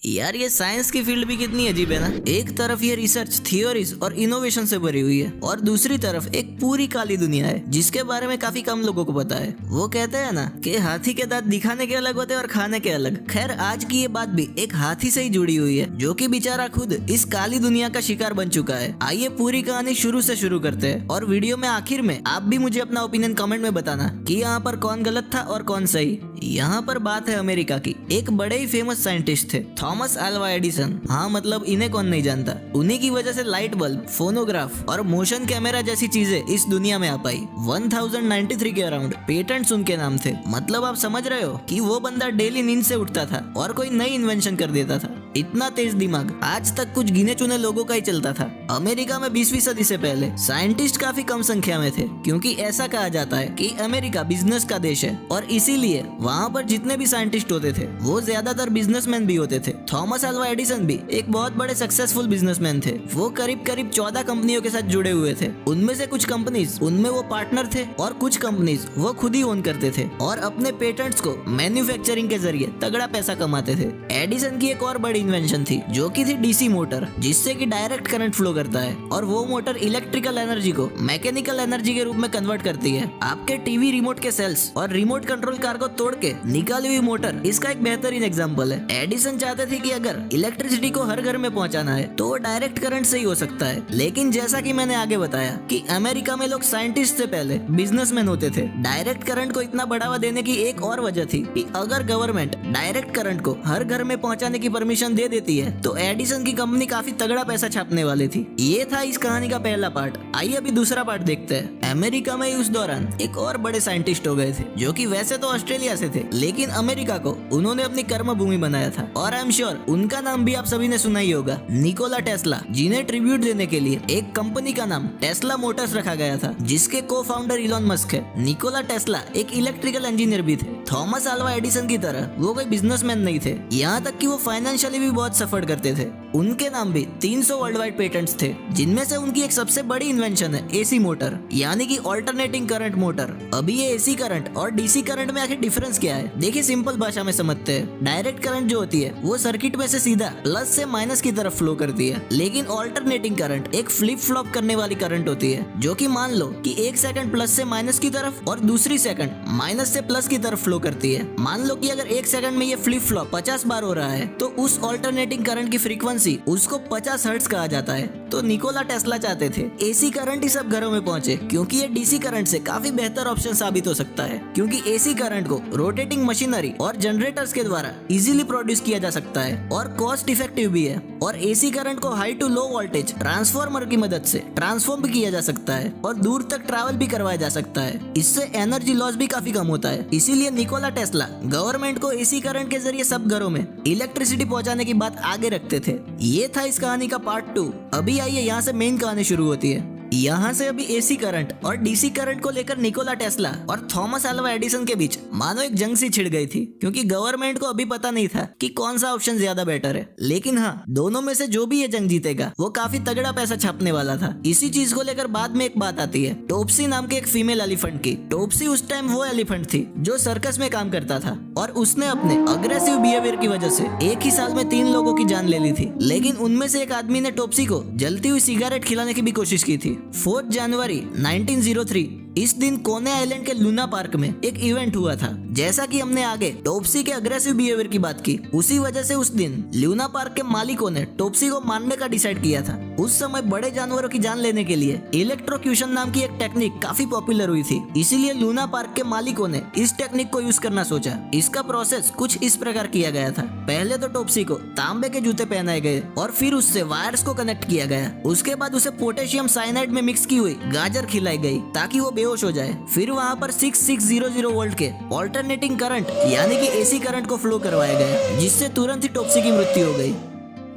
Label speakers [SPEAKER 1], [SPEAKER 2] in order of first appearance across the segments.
[SPEAKER 1] यार ये साइंस की फील्ड भी कितनी अजीब है ना। एक तरफ ये रिसर्च, थियोरीज और इनोवेशन से भरी हुई है और दूसरी तरफ एक पूरी काली दुनिया है जिसके बारे में काफी कम लोगों को पता है। वो कहते हैं ना कि हाथी के दांत दिखाने के अलग होते हैं और खाने के अलग। खैर आज की ये बात भी एक हाथी से ही जुड़ी हुई है जो कि बेचारा खुद इस काली दुनिया का शिकार बन चुका है। आइए पूरी कहानी शुरू से शुरू करते हैं और वीडियो में आखिर में आप भी मुझे अपना ओपिनियन कमेंट में बताना कि यहाँ पर कौन गलत था और कौन सही। यहाँ पर बात है अमेरिका की। एक बड़े ही फेमस साइंटिस्ट थे थॉमस अल्वा एडिसन। हाँ मतलब इन्हें कौन नहीं जानता। उन्हीं की वजह से लाइट बल्ब, फोनोग्राफ और मोशन कैमरा जैसी चीजें इस दुनिया में आ पाई। 1093 के अराउंड पेटेंट्स उनके नाम थे। मतलब आप समझ रहे हो कि वो बंदा डेली नींद से उठता था और कोई नई इन्वेंशन कर देता था। इतना तेज दिमाग आज तक कुछ गिने चुने लोगों का ही चलता था। अमेरिका में 20वीं सदी से पहले साइंटिस्ट काफी कम संख्या में थे क्योंकि ऐसा कहा जाता है कि अमेरिका बिजनेस का देश है और इसीलिए वहाँ पर जितने भी साइंटिस्ट होते थे वो ज्यादातर बिजनेसमैन भी होते थे। थॉमस अल्वा एडिसन भी एक बहुत बड़े सक्सेसफुल बिजनेसमैन थे। वो करीब 14 कंपनियों के साथ जुड़े हुए थे। उनमें से कुछ कंपनीज उनमें वो पार्टनर थे और कुछ कंपनीज वो खुद ही ओन करते थे और अपने पेटेंट्स को मैन्युफैक्चरिंग के जरिए तगड़ा पैसा कमाते थे। एडिसन की एक और बड़ी इन्वेंशन थी जो की थी डीसी मोटर, जिससे कि डायरेक्ट करंट फ्लो करता है और वो मोटर इलेक्ट्रिकल एनर्जी को मैकेनिकल एनर्जी के रूप में कन्वर्ट करती है। आपके टीवी रिमोट के सेल्स और रिमोट कंट्रोल कार को तोड़ के निकाली हुई मोटर इसका एक बेहतरीन एग्जांपल है। एडिसन चाहते थे कि अगर इलेक्ट्रिसिटी को हर घर में पहुंचाना है तो वो डायरेक्ट करंट से ही हो सकता है। लेकिन जैसा कि मैंने आगे बताया कि अमेरिका में लोग साइंटिस्ट से पहले बिजनेसमैन होते थे। डायरेक्ट करंट को इतना बढ़ावा देने की एक और वजह थी कि अगर गवर्नमेंट डायरेक्ट करंट को हर घर में पहुंचाने की परमिशन दे देती है तो एडिसन की कंपनी काफी तगड़ा पैसा छापने वाली थी। ये था इस कहानी का पहला पार्ट। आइए अभी दूसरा पार्ट देखते हैं। अमेरिका में उस दौरान एक और बड़े साइंटिस्ट हो गए थे जो कि वैसे तो ऑस्ट्रेलिया से थे लेकिन अमेरिका को उन्होंने अपनी कर्म भूमि बनाया था और आई एम श्योर उनका नाम भी आप सभी ने सुना ही होगा, निकोला टेस्ला, जिन्हें ट्रिब्यूट देने के लिए एक कंपनी का नाम टेस्ला मोटर्स रखा गया था जिसके को फाउंडर इलॉन मस्क है। निकोला टेस्ला एक इलेक्ट्रिकल इंजीनियर भी थे। थॉमस अल्वा एडिसन की तरह वो कोई बिजनेसमैन नहीं थे, यहाँ तक कि वो फाइनेंशियली भी बहुत सफर करते थे। उनके नाम भी 300 वर्ल्ड वाइड पेटेंट्स थे जिनमें से उनकी एक सबसे बड़ी इन्वेंशन है एसी मोटर, यानी कि ऑल्टरनेटिंग करंट मोटर। अभी ये एसी करंट और डीसी करंट में आखिर डिफरेंस क्या है देखिए सिंपल भाषा में समझते हैं। डायरेक्ट करंट जो होती है वो सर्किट में से सीधा प्लस से माइनस की तरफ फ्लो करती है, लेकिन ऑल्टरनेटिंग करंट एक फ्लिप फ्लॉप करने वाली करंट होती है जो कि मान लो कि एक सेकंड प्लस से माइनस की तरफ और दूसरी सेकंड माइनस से प्लस की तरफ फ्लो करती है। मान लो कि अगर एक सेकंड में ये फ्लिप फ्लॉप 50 बार हो रहा है तो उस ऑल्टरनेटिंग करंट की फ्रीक्वेंसी उसको 50 हर्ट्ज कहा जाता है। तो निकोला टेस्ला चाहते थे एसी करंट ही सब घरों में पहुंचे क्योंकि ये डीसी करंट से काफी बेहतर ऑप्शन साबित हो सकता है, क्योंकि एसी करंट को रोटेटिंग मशीनरी और जनरेटर्स के द्वारा इजीली प्रोड्यूस किया जा सकता है और कॉस्ट इफेक्टिव भी है। और एसी करंट को high to low voltage transformer की मदद से ट्रांसफॉर्म भी किया जा सकता है और दूर तक ट्रैवल भी करवाया जा सकता है। इससे एनर्जी लॉस भी काफी कम होता है। इसीलिए निकोला टेस्ला गवर्नमेंट को एसी करंट के जरिए सब घरों में इलेक्ट्रिसिटी पहुंचाने की बात आगे रखते थे। ये था इस कहानी का पार्ट 2। अभी आइए यहाँ से मेन कहानी शुरू होती है। यहाँ से अभी एसी करंट और डीसी करंट को लेकर निकोला टेस्ला और थॉमस अल्वा एडिसन के बीच मानो एक जंग सी छिड़ गई थी, क्योंकि गवर्नमेंट को अभी पता नहीं था कि कौन सा ऑप्शन ज्यादा बेटर है। लेकिन हाँ, दोनों में से जो भी ये जंग जीतेगा वो काफी तगड़ा पैसा छापने वाला था। इसी चीज को लेकर बाद में एक बात आती है टोप्सी नाम के एक फीमेल एलिफेंट की। टोप्सी उस टाइम वो एलिफेंट थी जो सर्कस में काम करता था और उसने अपने अग्रेसिव बिहेवियर की वजह से एक ही साल में 3 लोगों की जान ले ली थी। लेकिन उनमें से एक आदमी ने टोप्सी को जलती हुई सिगरेट खिलाने की भी कोशिश की थी। 4 जनवरी 1903 इस दिन कोने आइलैंड के लूना पार्क में एक इवेंट हुआ था। जैसा कि हमने आगे टोप्सी के अग्रेसिव बिहेवियर की बात की, उसी वजह से उस दिन लूना पार्क के मालिकों ने टोप्सी को मारने का डिसाइड किया था। उस समय बड़े जानवरों की जान लेने के लिए इलेक्ट्रोक्यूशन नाम की एक टेक्निक काफी पॉपुलर हुई थी। इसीलिए लूना पार्क के मालिकों ने इस टेक्निक को यूज करना सोचा। इसका प्रोसेस कुछ इस प्रकार किया गया था। पहले तो टोप्सी को तांबे के जूते पहनाए गए और फिर उससे वायर्स को कनेक्ट किया गया। उसके बाद उसे पोटेशियम साइनाइड में मिक्स की हुई गाजर खिलाई गई ताकि वो बेहोश हो जाए। फिर वहाँ पर 6600 वोल्ट के ऑल्टरनेटिंग करंट यानी कि एसी करंट को फ्लो करवाया गया, जिससे तुरंत ही टोप्सी की मृत्यु हो गई।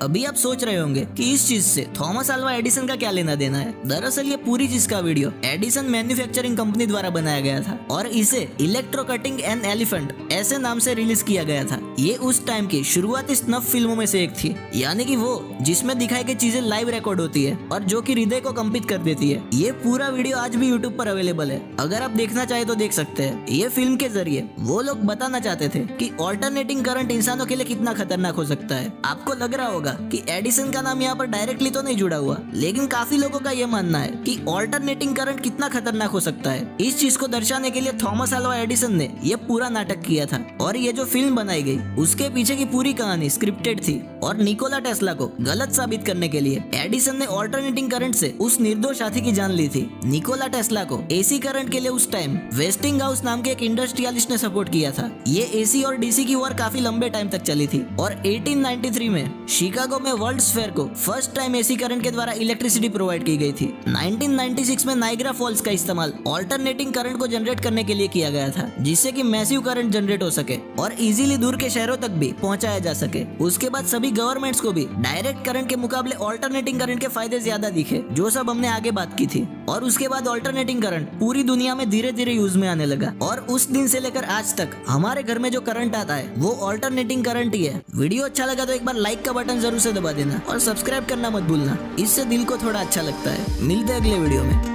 [SPEAKER 1] अभी आप सोच रहे होंगे कि इस चीज से थॉमस अल्वा एडिसन का क्या लेना देना है। दरअसल ये पूरी चीज का वीडियो एडिसन मैन्युफैक्चरिंग कंपनी द्वारा बनाया गया था और इसे इलेक्ट्रो कटिंग एन एलिफेंट ऐसे नाम से रिलीज किया गया था। ये उस टाइम की शुरुआती स्नफ फिल्मों में से एक थी, यानी कि वो जिसमें दिखाई गई चीजें लाइव रिकॉर्ड होती है और जो कि हृदय को कंपित कर देती है। ये पूरा वीडियो आज भी यूट्यूब पर अवेलेबल है, अगर आप देखना चाहे तो देख सकते हैं। ये फिल्म के जरिए वो लोग बताना चाहते थे कि ऑल्टरनेटिंग करंट इंसानों के लिए कितना खतरनाक हो सकता है। आपको लग रहा होगा कि एडिसन का नाम यहाँ पर डायरेक्टली तो नहीं जुड़ा हुआ, लेकिन काफी लोगों का ये मानना है कि ऑल्टरनेटिंग करंट कितना खतरनाक हो सकता है। इस चीज को दर्शाने के लिए थॉमस अल्वा एडिसन ने ये पूरा नाटक किया था और ये जो फिल्म बनाई गई उसके पीछे की पूरी कहानी स्क्रिप्टेड थी। और निकोला टेस्ला को गलत साबित करने के लिए एडिसन ने ऑल्टरनेटिंग करंट से उस निर्दोष हाथी की जान ली थी। निकोला टेस्ला को एसी करंट के लिए उस टाइम वेस्टिंगहाउस नाम के एक इंडस्ट्रियलिस्ट ने सपोर्ट किया था। ये एसी और डीसी की वॉर काफी लंबे टाइम तक चली थी और 1893 में शिकागो में वर्ल्ड्स फेयर को फर्स्ट टाइम एसी करंट के द्वारा इलेक्ट्रिसिटी प्रोवाइड की गई थी। 1996 में नाइग्रा फॉल्स का इस्तेमाल ऑल्टरनेटिंग करंट को जनरेट करने के लिए किया गया था, जिससे कि मैसिव करंट जनरेट हो सके और इजीली दूर के शहरों तक भी पहुंचाया जा सके। उसके बाद सभी गवर्नमेंट्स को भी डायरेक्ट करंट के मुकाबले ऑल्टरनेटिंग करंट के फायदे ज्यादा दिखे, जो सब हमने आगे बात की थी। और उसके बाद ऑल्टरनेटिंग करंट पूरी दुनिया में धीरे धीरे यूज में आने लगा और उस दिन से लेकर आज तक हमारे घर में जो करंट आता है वो ऑल्टरनेटिंग करंट ही है। वीडियो अच्छा लगा तो एक बार लाइक का बटन जरूर से दबा देना और सब्सक्राइब करना मत भूलना, इससे दिल को थोड़ा अच्छा लगता है। मिलते हैं अगले वीडियो में।